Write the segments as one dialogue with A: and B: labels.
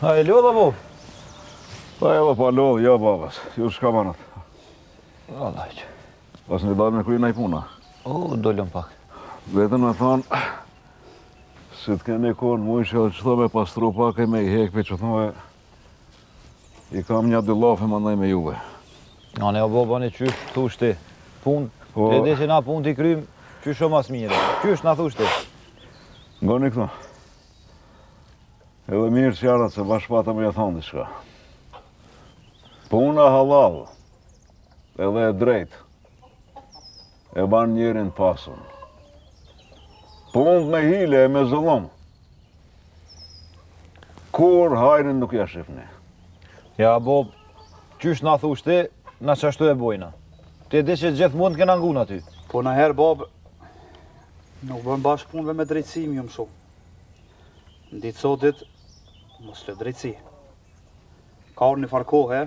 A: A e lodha, bo?
B: Pa edhe pa lodh, ja babas. Ju shka banat.
A: Allah që.
B: Pas në dalë me kujna i puna.
A: O, dollëm pak.
B: Vetën me thonë, si të keni konë mujshë edhe që thome pastru pak e me i hekpe që thome, i kam një dy lafe më ndaj me juve.
A: Ane o boba një qysh, thush ti, pun, të di që na pun t'i krym, qysh o mas mire. Qysh na thush ti?
B: Ngoni këto. Edhe mirë që jarat se bashkëpata me ja thonë diçka. Puna halal, edhe e drejt, e ban njerin pasun. Punë me hile e me zëllom. Kur hajrin nuk ja shifni.
A: Ja, bob, qysh na thush ti, na qashtu e bojna. Ti di që gjithë mund t'kena ngun aty.
C: Po në herë, bab, nuk bën bashkë punëve me drejtësim ju mësu. Nditë sotit, mos lë drejtësi. Ka orë një farkohe,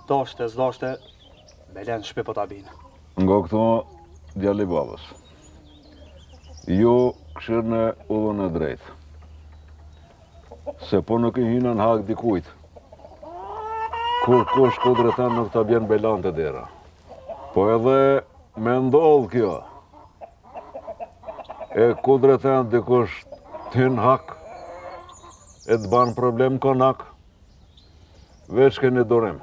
C: dashte, zdashte, me lenë shpe po t'abine.
B: Nga këto djali babës. Ju këshirë në ullën e drejtë. Se po nuk i hinën hak dikujt. Kur kush kudretan nuk ta bjen belan të dera. Po edhe me ndodh kjo. E kudretan dikush t'hin hak, e t'ban problem konak, veç keni dorim.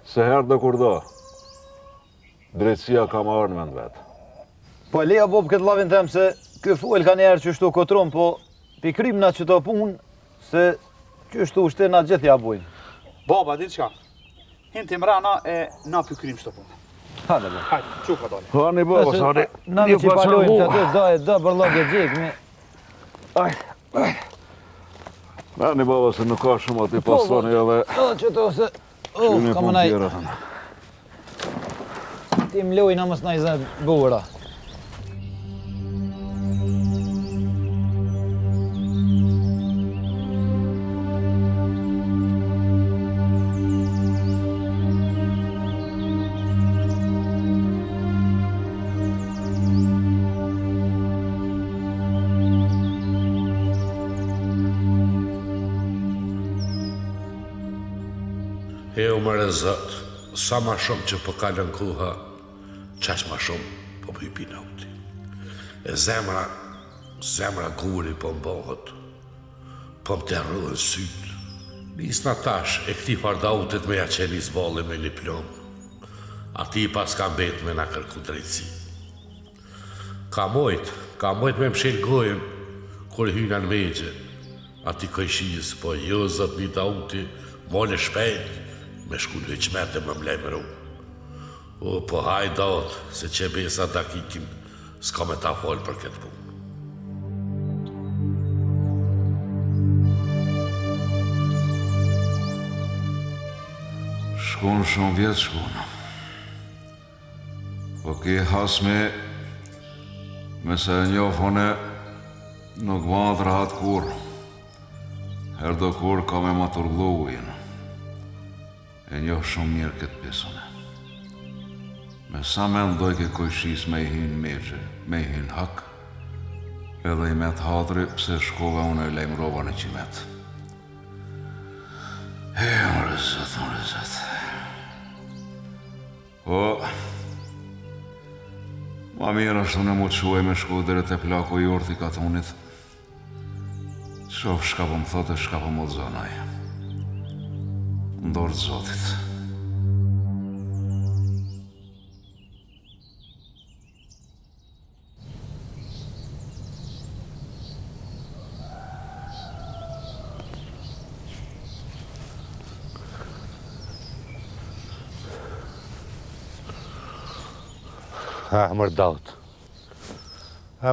B: Se herë dhe kur do, drejtësia ka marrë në vend vetë.
A: Po leja bob këtë lavin tem se kë fuel ka njerë që shtu kotron, po pi krym na që të punë, se që shtu shte na gjithë ja bujnë.
C: Baba, di qka? Hinë të mrana e na pi krym shto punë.
A: Hajde, bo.
C: Hajde, quka dole.
B: Hani babas, hani.
A: Na me që palojmë që aty, da bërlogje gjekmi.
B: Hani babas, se nuk ka shumë aty pasoni edhe...
A: O, që to se... O,
B: Shuni
A: ka më
B: pun
A: naj...
B: tjera thënë.
A: Ti mlojnë amës naj zë bura.
D: E o mërë zëtë, sa ma shumë që po kalën kuha, qaq ma shumë po për i pinauti. E zemra guri po mbohët, po më të rrëdhën sytë. Nis në tash e këti fardautit me ja qeni zballi me një plomë. Ati pas ka mbet me na kërku drejtësi. Ka mojt me mshel gojën, kur hyna në megje. Ati këjshis, po jo zët një dauti, mole shpejt, me shku në veçmete më mlemëru. O, po hajdaut, se që besa dakikin, s'ka me ta folë për këtë punë.
E: Shkon shumë vjetë shkon. Po ki hasmi, me se njofone, nuk madhë rahat kur. Her do kur ka me ma turglu ujnë. E njoh shumë mirë këtë pesone. Me sa me ndoj ke kojshis me i hin megje, me i hin hak, edhe i met hadri pse shkova unë e lejmrova në qimet. Më rëzët. Po, ma mirë është unë mu të shuaj me shku dhere të plaku i urti katunit. Shof shka po më thote, shka po më zonaj. Ndorë të zotit.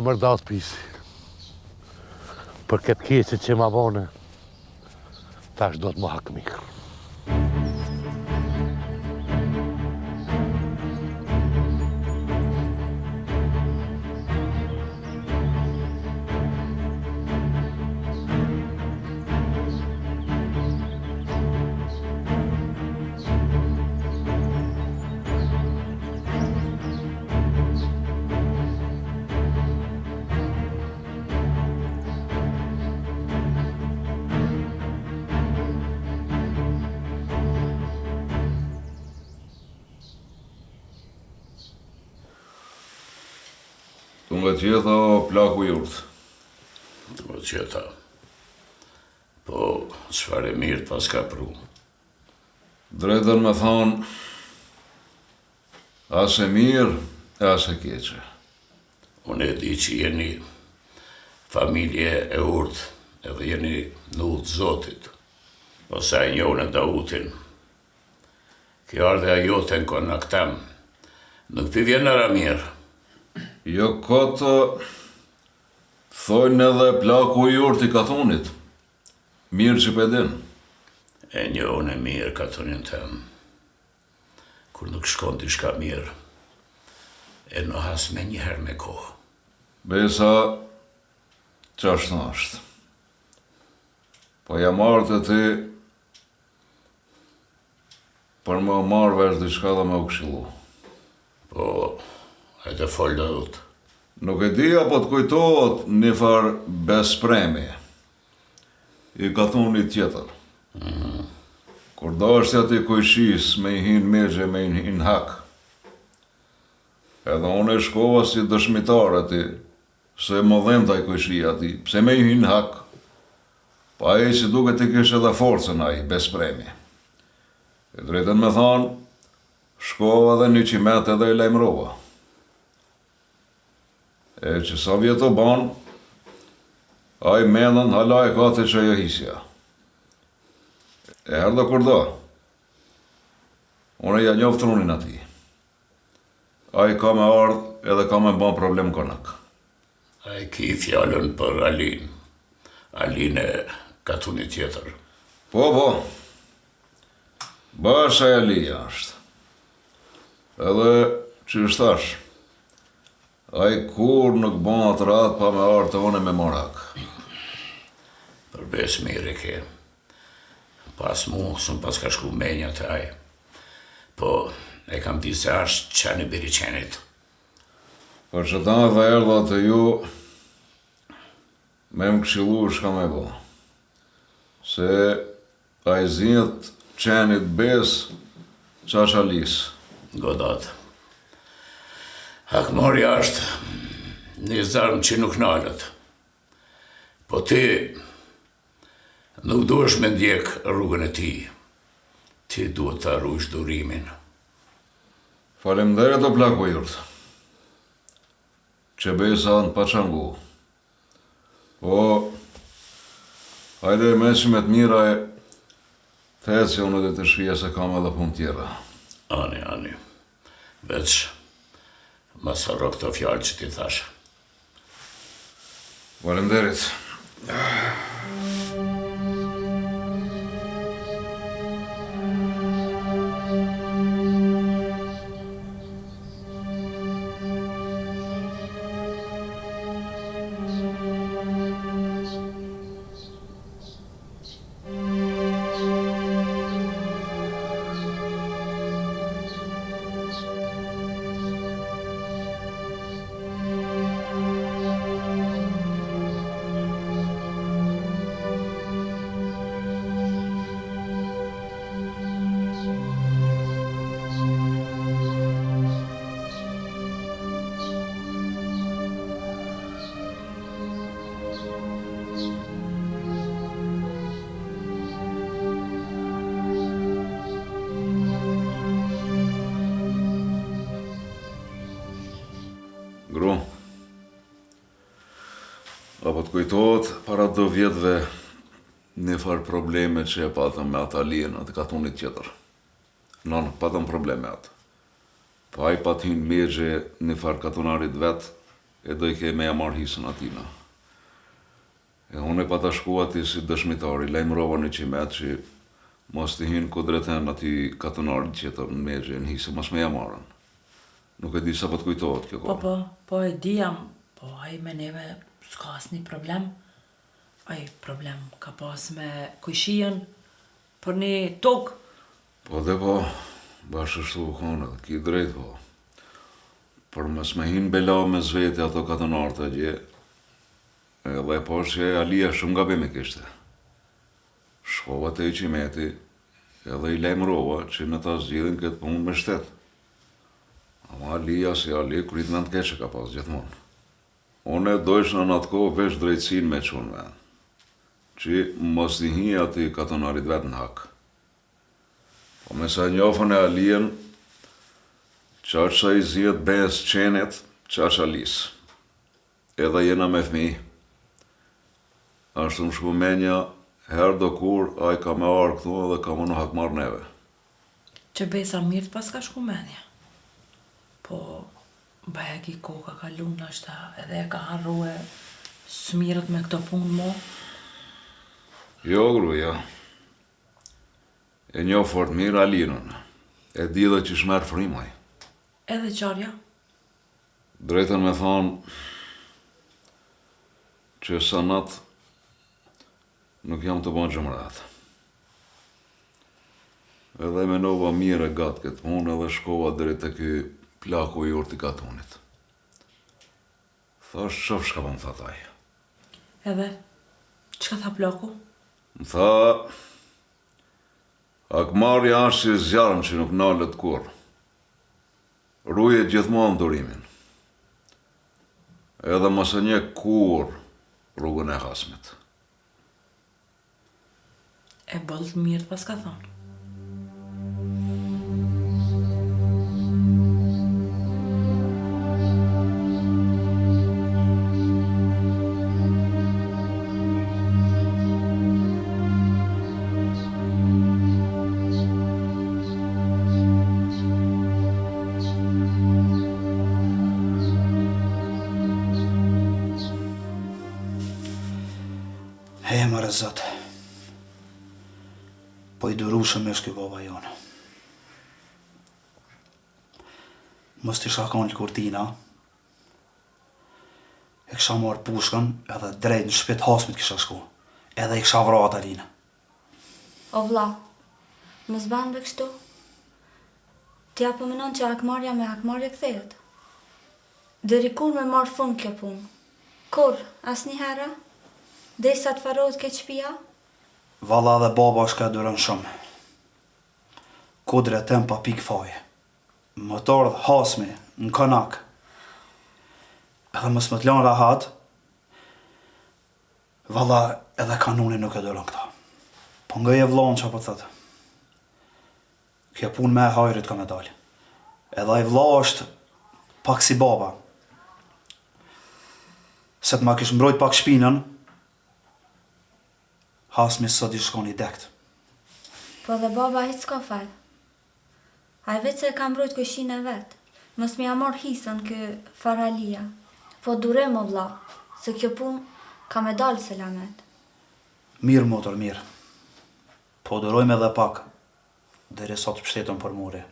F: Mërdaut pisi. Për këtë keqe që ma bone, tash do të më hakë mikë.
E: Unë qeta o plaku jurt.
D: O qeta. Po, qëfar e mirë pas ka pru?
E: Drejtën me thonë, as e mirë, as e keqe.
D: Unë e di që jeni familje e urtë, edhe jeni në utë Zotit. Po sa e njohën e Dautin. Kjo ardhe a jote në konë në këtem. Nuk pi vjen nëra mirë.
E: Jo këtë thojnë edhe plaku i jurt i kathunit. Mirë që pedin.
D: E njohën e mirë kathunin tem. Kur nuk shkon t'i shka mirë, e në has me njëherë me kohë.
E: Besa, qashtë është. Po jam ardhë të ti për më marrë vesh diçka dhe me u këshillu.
D: Po, e të folë Daut.
E: Nuk e di apo të kujtohet një farë bespremi i kathunit tjetër. Kur do është ati kujshis me i hin megje, me i hin hak. Edhe unë e shkova si dëshmitar ati, se më dhem taj kujshia ati, pse me i hin hak, pa e si duke të kishë edhe forcën a i bespremi. E drejtën me thonë, shkova dhe një qimet edhe i lajmërova. E që sa vjetë o banë, a i menën hala e ka të që jo hisja. E herë dhe kur do, unë ja njofë trunin ati. A i ka me ardhë edhe ka me ban problem konak.
D: A i ki fjallën për Alin. Alin e kathunit tjetër.
E: Po, basha e Alija është. Edhe që është thash, a i kur nuk ban atë ratë pa me ardhë të une me morak.
D: Përbes mirë e ke. Pas mu, sëm pas ka shku menja të aj. Po, e kam di se ashtë qani biriqenit.
E: Për që ta dhe erdha të ju, me më këshilu shka me bo. Se a i zinjët qenit bes qashalis.
D: Godat. Hakmori është një zarmë që nuk nalët. Po ti nuk duhesh me ndjek rrugën e ti. Ti duhet të arrush durimin.
E: Faleminderit o plaku jurt. Që besa në paqangu. Po, hajde me që me të mira e të eci unë dhe të shpia se kam edhe pun tjera.
D: Ani. Veç, mas harro këto fjallë që ti thash.
E: Faleminderit. Gru, apo të kujtohet para 2 vjetëve një farë probleme që e patëm me atë Alien, atë kathunit tjetër. Non, patëm probleme atë. Pa i patin megje një farë katunarit vetë, e do i ke me jamar hisën atina. E unë e pata shku ati si dëshmitari, lajmërova një qimet që mos të hinë kudreten ati katunarit tjetër në megje, në hisë, mos me jamarën. Nuk e di sa po të kujtohet kjo kohë.
G: Po e di jam, po ai me neve s'ka asnjë problem. Ai problem ka pas me kujshien për një tokë.
E: Po, bashkë shtu kone, ki drejt po. Për mës me hinë bela me zveti ato katonartë e gje, edhe po që Alia shumë gabim e kishte. Shkova të i qimeti, edhe i lajmërova që në ta zgjidhin këtë punë me shtetë. Ama Alia si Ali kritmen të keqe ka pas gjithmonë. Unë e dojshë në atë kohë veç drejtsin me qunë me. Që mos i hi ati katonarit vetë në hak. Po me sa njofën e alien, qaqa i zjetë bez qenet, qaqa lisë. Edhe jena me fmi. Ashtu më shku menja, herë do kur, a i ka me arë këtu edhe ka më në hakmar neve.
G: Që besa mirë pas ka shku menja. Po, bëja ki koka ka lunë është edhe e ka harru e smirët me këto punë mo.
E: Jo, gruja. E njo fort mirë Alinën. E di dhe që shmerë frimaj.
G: Edhe qarja.
E: Drejtën me thonë që sa natë nuk jam të bon gjëmërat. Edhe me nova mirë e gatë këtë punë edhe shkova drejt të ky plaku i urti katunit. Thash qof shka më tha taj.
G: Edhe, qka tha plaku?
E: Më tha, akmarja është si zjarëm që nuk nalët kur. Ruje gjithmonë durimin. Edhe mos e nje kur rrugën e hasmit.
G: E bëllët mirë pas ka thonë.
C: Mërë zëtë, po i durushëm është kjo baba jonë. Mos t'i shakon të kurtina, e kësha marrë pushkën edhe drejt në shpit hasmit kisha shku, edhe i kësha vrat Alinë.
H: O vlla, mos ban be kështu. T'ja përmenon që hakmarja me hakmarje kthehet. Deri kur me marrë fund kjo punë? Kur, asnjëherë? Dhe sa të farohet ke qpia?
C: Valla dhe baba është ka duron shumë. Kodre tem pa pik faje. Më tordh hasmi, në konak. Edhe mos më t'lan rahat, valla edhe kanuni nuk e duron këta. Po nga je vllon që po thëtë. Kjo pun me hajrit ka me dalë. Edhe i vlla është pak si baba. Se t'ma kish mbrojt pak shpinën, hasmi sot i shkon i dekt.
H: Po dhe baba hiç s'ka fal. Ai vetë se ka mbrojt këshin e vetë. Mos mi amor hisën kë faralia. Po durem o vlla, se kjo pun ka me dalë selamet.
C: Mirë motor, mirë. Po durojmë edhe pak, deri sot pështetën për muri.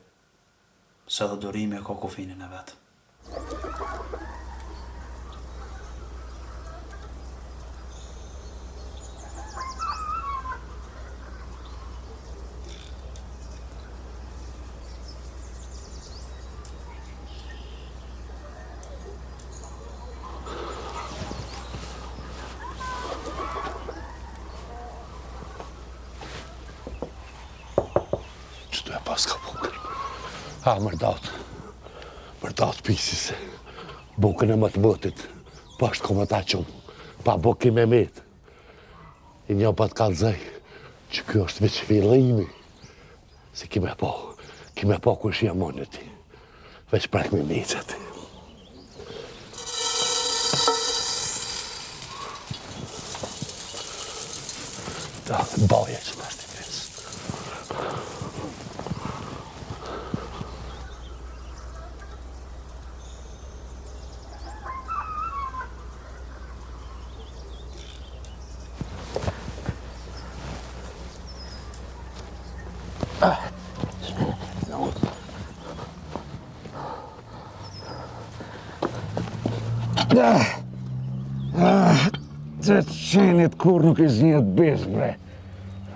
C: Se dhe durimi e ka kufinin e vetë.
F: Qëtu e pas ka bukën. Ha, mërdat pisis. Bukën e më të mëtit. Pa është koma ta qumë. Pa buki me metë. I një pa të kalëzaj që kjo është veç fillimi. Se kime po kush jam unë ti. Veç prak me mecet. Da, baje që në është i pjesë. Që qenit kur nuk i zhjët bish, bre.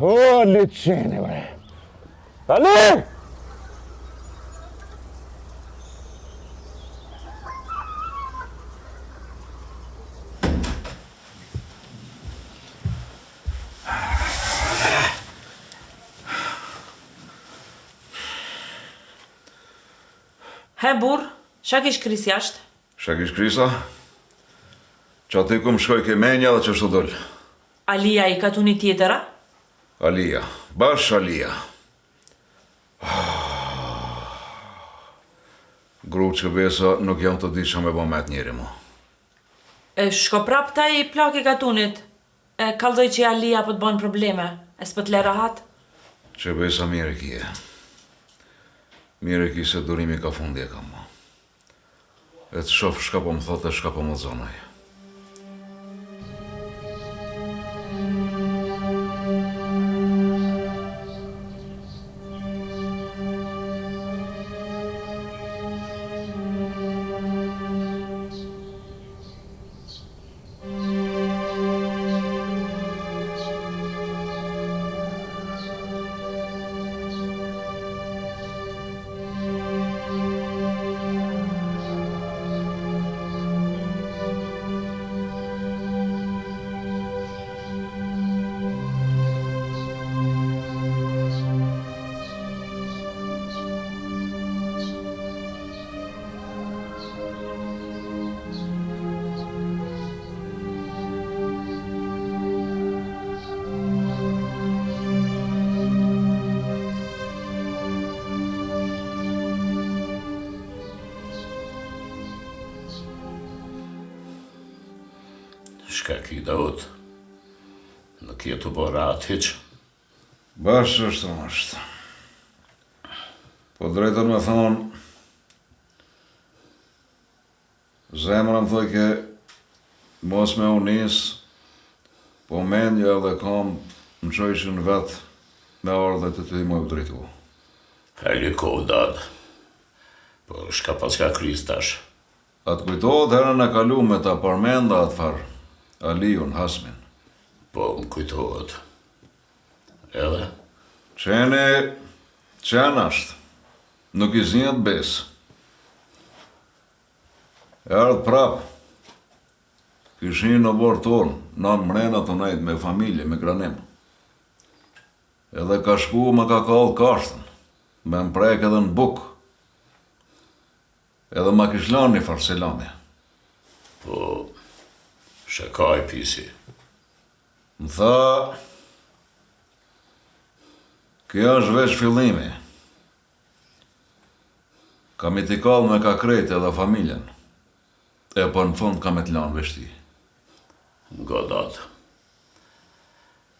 F: O, le qeni, bre. Ali!
G: He, burë, qa kish kris jashtë?
E: Qa kish krisa? Që aty ku më shkoj ke menja dhe që shtu doll.
G: Alia I ka tu një tjetëra?
E: Alia, bash Alia. Gru që besa nuk jam të di që me bëmet njeri mu.
G: E shko prap ta I plak I katunit. E kallzoj që Alia po të bën probleme. E s'po të le rahat?
E: Që besa mire kje. Mire kje se durimi ka fundi e kam mu. E të shof shka po më thotë e shka po më zonaj.
D: Shka ki Daud? Nuk jetu bora atë hiq?
E: Bash është. Po drejtën me thonë, zemra më thoi ke mos me unis, po mendja dhe kam më qojshin vetë me ardhe të ty më drejtu.
D: Heli ko dad. Po shka pas ka kriz tash?
E: Atë kujtohet herën e kalu me ta përmenda atë farë, Aliun, Hasmin.
D: Po më kujtohet. Edhe?
E: Qenë ashtë. Nuk I zinjët besë. E ardhë prapë. Kishin në borë tonë, në mrena të nejtë me familje, me granim. Edhe ka shku më ka kallë kashtën, me më prek edhe në bukë. Edhe ma kish lanë një farë selami.
D: Po, shekaj pisi.
E: Më tha, kjo është veç fillimi. Kam I t'i kallë me ka krejt edhe familjen. E po në fund kam e t'lanë veshti.
D: Godat.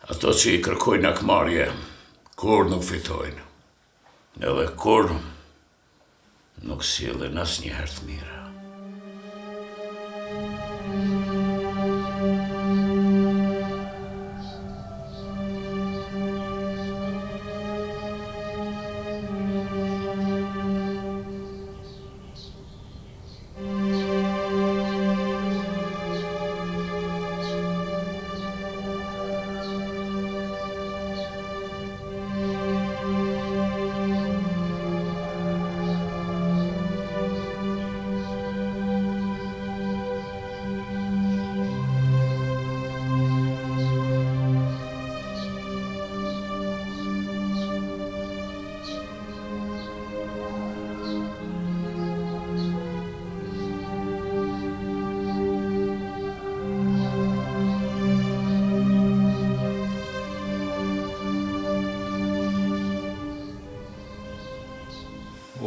D: Ato që I kërkojnë akmarje, kur nuk fitojnë. Edhe kur nuk sjellin asnjëherë të mira.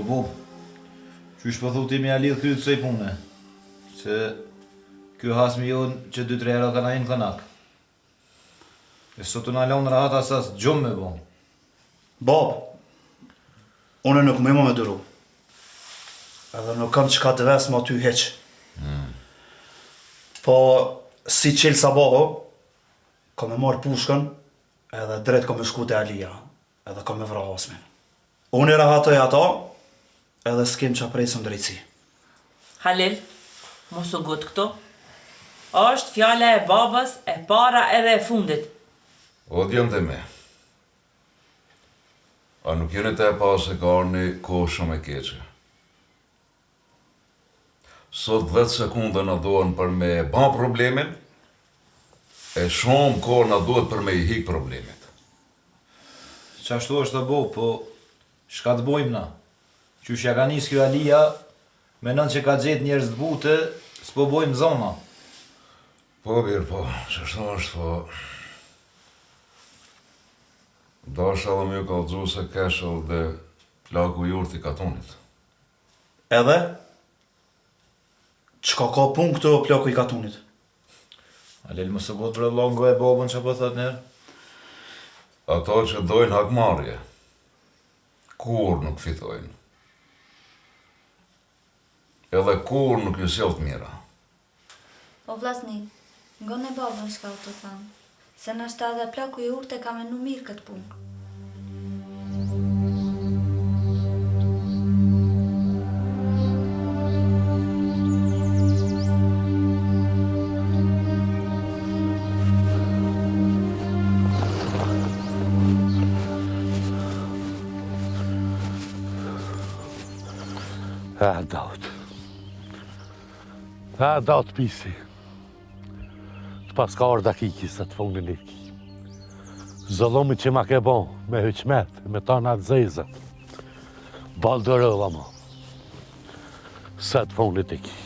A: Po, qysh po thuti me lidh kryt kësaj pune? Se ky Hasmi jonë që 2-3 herë ka na hin kanak. E sot të na lënë rahat asas gjumë me bon.
C: Bab, unë nuk më me duru. Edhe nuk kam qka të vesë ma ty heq. Po, si qelë sabaho, kam e marrë pushkën, edhe drejt kam e shku të Alia, edhe kam e vra Hasmin. Unë I rahatoj ata, edhe s'kem qa presëm drejtësi.
G: Halil, mos u gut këto. Është fjala e babës, e para edhe e fundit.
E: O djemë të me. A nuk jeni të e pas e ka arni kohë shumë e keqe. Sot 10 sekunde në dohen për me ban problemin, e shumë kohë në duhet për me I hik problemit.
A: Qashtu është të bo, po shka të bojmë na? Qysh ja ka nis kjo Alia, menon që ka gjetë njerëz të butë, s'po bojmë zona.
E: Po, birë, po, që shto është, po... Dasha dhe më ju kallëgju se keshëll dhe plaku jurt I katunit.
C: Edhe? Qka ka pun këto plaku I katunit?
A: Alel më së botë për longo e bobën që po thot njerë?
E: Ato që dojnë hakmarrje, kur nuk fitojnë. Edhe kur nuk ju sjell të mira.
H: O vllazni, ngone babën shka u të thamë, se nashta edhe plaku I urte ka menu mirë këtë punë.
F: Daut pisi. Të pas ka orda kiki sa të fundin iki. Zëllumi që ma ke bon, me hyqmet, me tanat zezat. Baldërëva ma. Sa të fundit iki.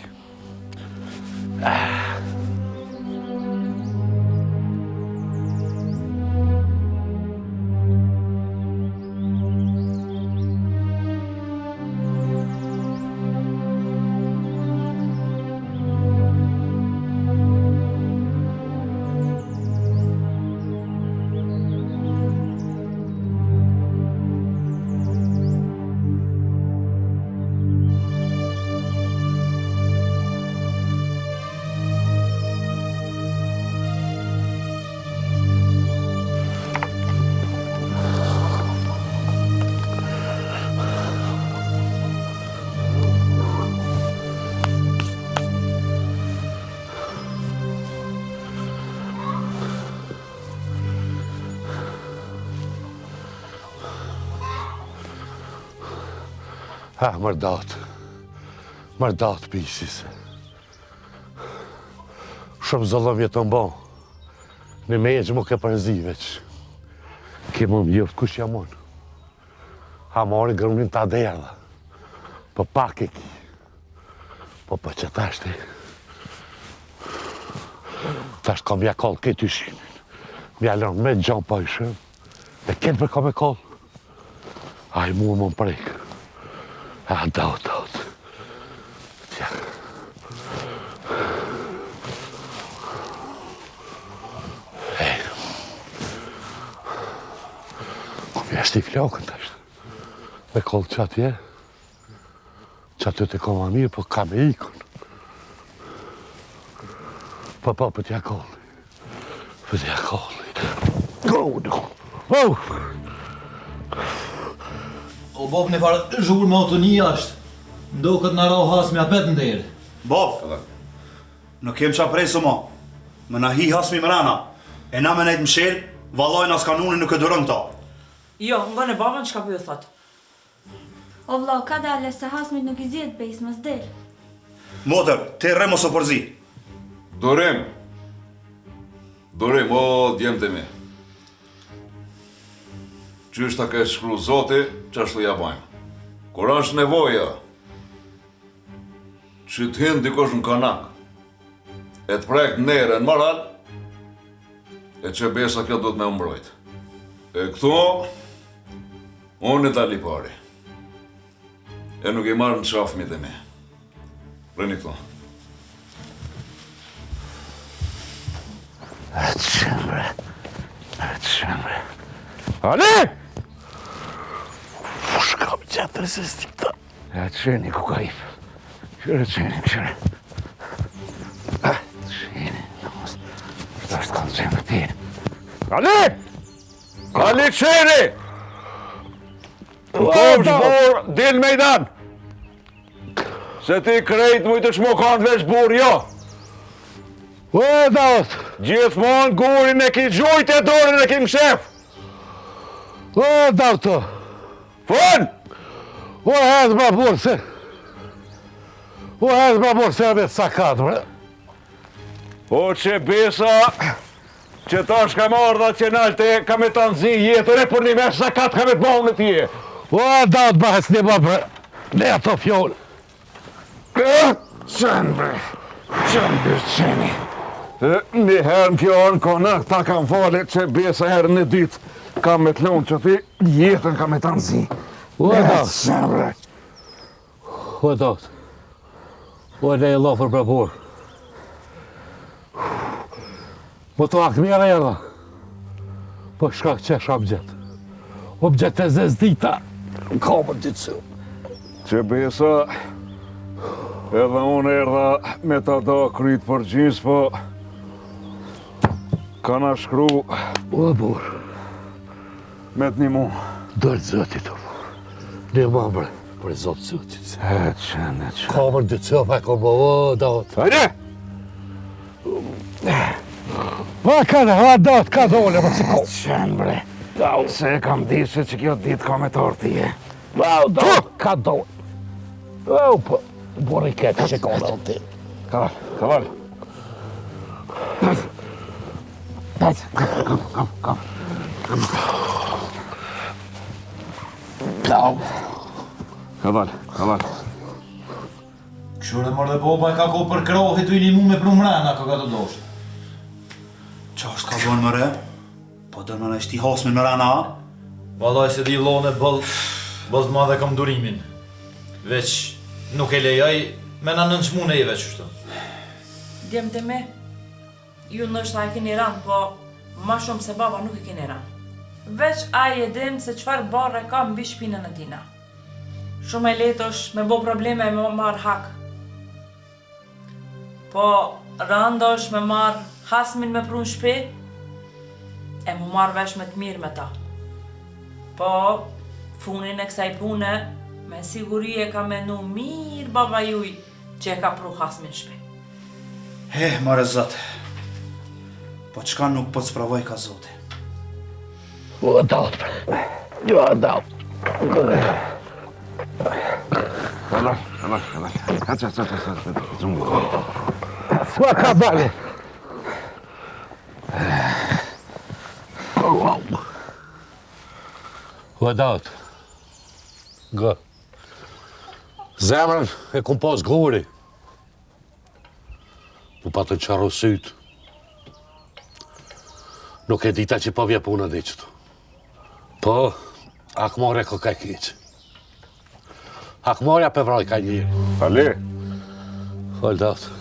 F: Mërdat pisis. Shumë zëllëm jetën bon. Në me eqë më ke përzi veç. Ke më mjëft kush jam unë. Ha mori gërmin të aderda. Po pak e ki. Po për që tashti. Tasht ka mja koll këtë ishinin. Mja lërën me gjanë pa ishën. E këtë për ka me koll. A I mu më prejkë. Daut. Tja. Kom jashtë I flokën tash. Me kollë që atje. Që aty të koma mirë, po ka me ikon. Po për t'ja kolli. Për t'ja kolli.
A: O bob në farë zhurë me autoni ashtë. Ndo këtë në rao hasmi apet në derë.
C: Bob, nuk kem qa presu ma. Më na hi hasmi mrena. E na me nejtë mshel, valojnë as kanunin nuk e durën ta.
G: Jo, ngone babën çka po ju thot.
H: O vlla, ka dale se hasmit nuk I zjedh pejs mos del.
C: Motër, ti rre mos o përzi.
E: Dorim, o djemë të mi. Qysh ta ke shkru Zoti, qashtu ja bajmë. Kur është nevoja, që t'hin dikosh në kanak, e t'prek nere në moral, e që besa kjo do t'me umbrojt. E këtu, unë I dali pari. E nuk I marrë në qafmi të mi. Rëni këtu.
F: Qëmre. Ale! Shkam qatër se s'tikta. Ja qeni ku ka ip. Qyre qeni. Qeni, nëmës. Shta është kanë qenë të tjene. Ale! Ale qeni! Kom shbor, dil mejdan! Se ti krejt mujtë shmo kanë veç bur, jo! O, Daut! Gjithmonë gurin e ki gjujt e dorën e ki mshef! O, Dauto! Fon! O, hedhë ma burë se... O, hedhë ma burë se abet sakat, bre! O, që besa... Që ta shka marrë që nalte ka me të nëzi jetër e për një me sakat ka me të bëllë në tje! O, Daut, bëhes një më, bre! Ne ato fjollë! Qënë, bre! Qënë, bre, qeni!
B: Një herë në kjo anë konak ta kam fale që besa herën e dytë kam me të lonë që ti jetën kam me të nëzi.
F: What out? What they love for brabor? Po të akë mjera jera. Po shka qesh objet. Objet e zezdita. Ka më të të
B: Që besa edhe unë erdha me ta da kryt për gjys, po kana shkru
F: O, bur.
B: me të një mu.
F: Dërë zëtit, o, bur. Një më bre, për zotë zëtit.
B: E qenë.
F: Ka më të të pa ko bo, o, daot.
B: Hajde!
F: Ma kanë, ha, daot, ka dole, më si ko.
B: Qenë bre, se e kam dishe që kjo ditë ka me të ortije.
F: Daot, ka dole. O, po, bori ketë që ka daot ti.
B: Kaval. Kaval.
A: Këshur e mërë dhe boba e ka ko për krohi të i një mu me plumrena, ka të doshtë.
C: Qa është ka bënë mëre? Po dërnë në ishti hasmin më rana?
A: Valaj se di vlone bëz madhe kam durimin. Veç nuk e lejaj, me në nënçmune i veç shtu.
G: Djemë të me, ju nështë a e keni ranë, po ma shumë se baba nuk e keni ranë. Veç a e din se qfar barre ka mbi shpinën e tina. Shumë e letë është me bo probleme e me marrë hak. Po randa është me marrë hasmin me prun shpi, e mu marrë vesh me të mirë me ta. Po, funin e kësaj pune, me siguri e ka menu mirë baba juj që e ka pru hasmin shpi.
C: Mare zëtë. Po qka nuk po të spravoj ka zote?
F: O, daot, bre. Jo, daot. Sva ka bale. O, daot. Gë. Zemrën e kum pas guri. Mu pa të qaro sytë. Nuk e dita që pa vje puna dhe qëtu. Po, akmarja ka kaj keqë. Akmarja për vraj ka njërë.
B: Ali,
F: Falë datë.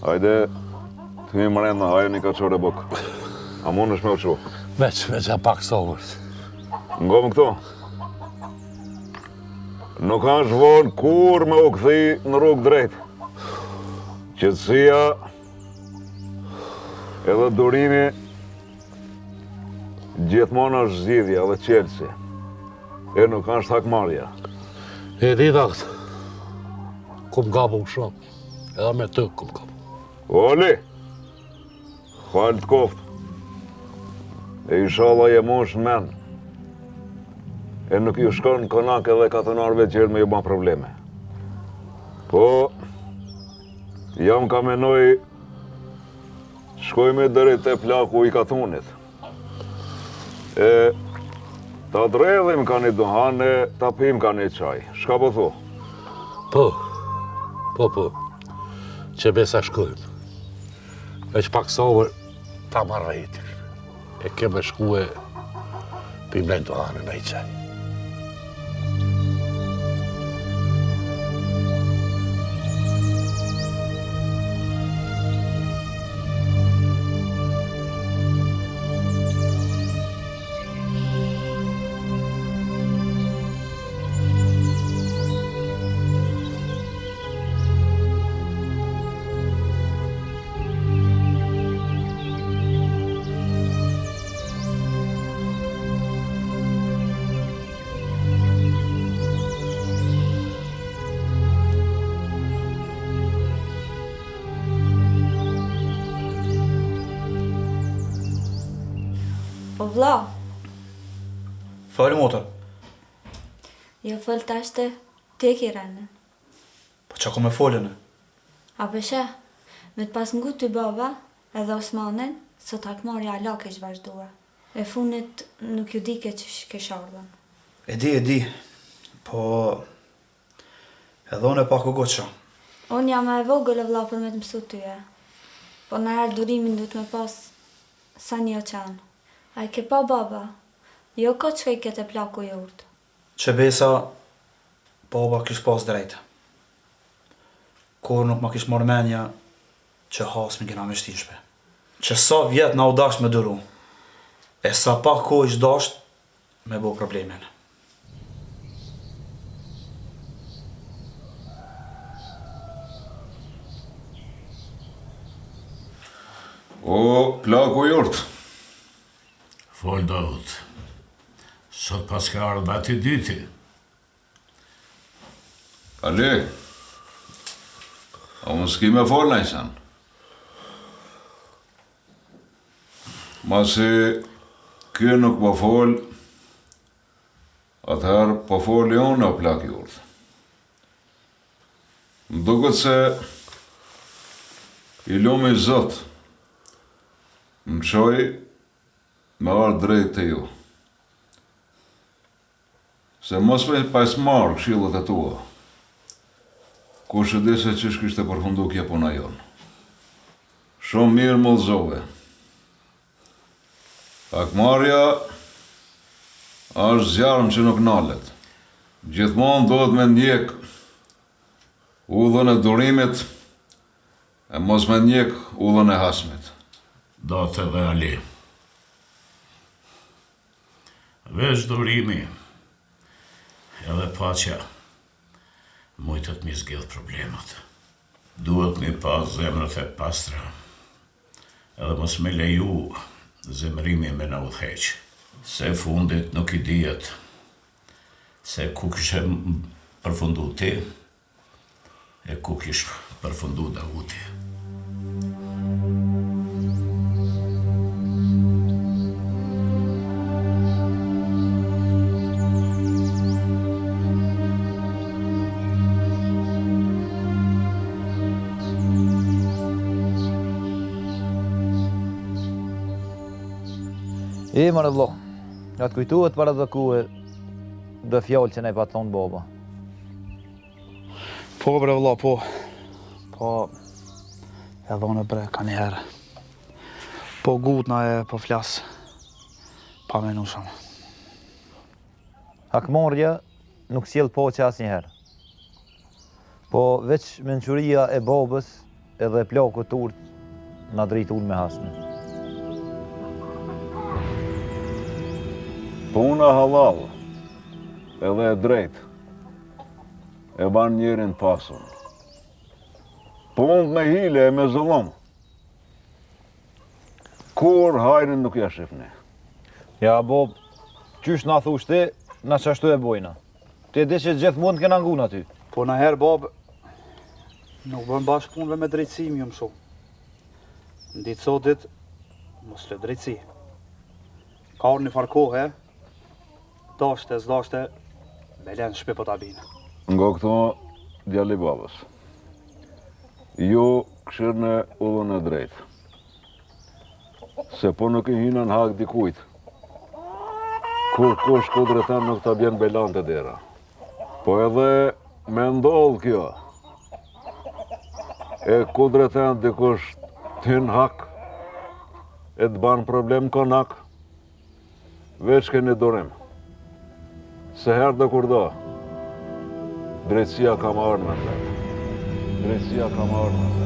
B: hajde të një mërën në hajë një kaqore bukë. A mund është me uqo?
F: Veç e pak somërt.
B: Ngomë këto. Nuk është vonë kur me u këthi në rrugë drejtë. Qëtësia edhe durimi gjithmonë është zgjidhja dhe qelësi. E nuk është hakmarja.
F: E di datë. Kum gabu shumë. Edhe me të kum gabu.
B: Oli, falë të koftë. E inshallah je mosh në men. E nuk ju shkon konak edhe katonarve qërë me ju ban probleme. Po, jam ka menoj shkojme dëri te plaku i katunit. E ta dredhim ka një duhane, ta pim ka një qaj. Shka po thu?
F: Po. Që besa shkojmë. Veç pak sobër, ta marra jetin. E keme shkue, pim në duhane në i qaj.
H: O vlla,
C: Falë motër.
H: jo fëll tashte, ti e ki rënë.
C: Po qa ko me folën?
H: A përshë, me të pas ngu ty baba edhe Osmanin, sot hakmarja ala kesh vazhdua. E funit nuk ju di kesh ardhën.
C: E di, po edhe unë e pak u goqa.
H: Unë jam e vogël e vlla për me të mësu tyje. Po në herë durimin du të me pas sa një qenë. A i ke pa baba? Jo ka që i kete plaku jurt.
C: Që besa, baba kish pas drejtë. Kur nuk ma kish marrë menja që Hasmi kena me shtinshpe. Që sa vjet na u dasht me duru. E sa pak ko ish dasht me bo problemin.
E: O, plaku jurt.
D: Fol Davut. Sot pas ka ardhë bati dyti.
E: Ali, a unë s'ki me fol najsan. Masi kjo nuk po fol, atëherë po foli unë o plak jurt. Më duket se i lumi Zot më qoj me ardhë drejt të ju. Se mos me pas marrë këshillët e tua, kush e di se qysh kishte përfundu kja puna jonë. Shumë mirë më lëzove. Akmarja është zjarëm që nuk nalet. Gjithmonë do të me ndjek udhën e durimit e mos me ndjek udhën e Hasmit.
D: Do të dhe Ali. Veç durimi edhe paqja mujtët mi zgjidh problemat. Duhet mi pas zemrët e pastra edhe mos me leju zemrimi me na udheq. Se fundit nuk i dijet se ku kishe përfundu ti e ku kish përfundu Davuti.
A: Mërë vlo, nga të kujtuhet para dhe kuhe dhe fjallë që ne pa thonë baba.
C: Po bre vlla, po. Po e dhone bre ka njëherë. Po gutna e po flas pa menu shumë.
A: Hakmarrja nuk sjell poqe asnjëherë. Po veç mençuria e babës edhe plaku turt na drejtuan me Hasmin.
B: Puna halal, edhe e drejt, e ban njerin pasun. Punë me hile e me zullum. Kur hajrin nuk ja shifni.
A: Ja, bob, qysh na thush ti, na qashtu e bojna. Ti e di që gjithmonë t'kena ngun aty.
C: Po na herë bab, nuk bën bash punëve me drejtësi më mësu. Ditë sotit, mos lë drejtësi. Ka orë një farkohe, dashte, s'dashte, me lenë shpe po t'abine.
B: Nga këto djali babës. Ju këshirë udhën e drejtë. Se po nuk i hinën hak dikujt. Kur kush kudretan nuk ta bjen belan të dera. Po edhe me ndodh kjo. E kudretan dikush t'hin hak, e t'ban problem konak, veç keni durim. Se herë dhe kur do, drejtësia ka marrë në të. Drejtësia ka marrë në të.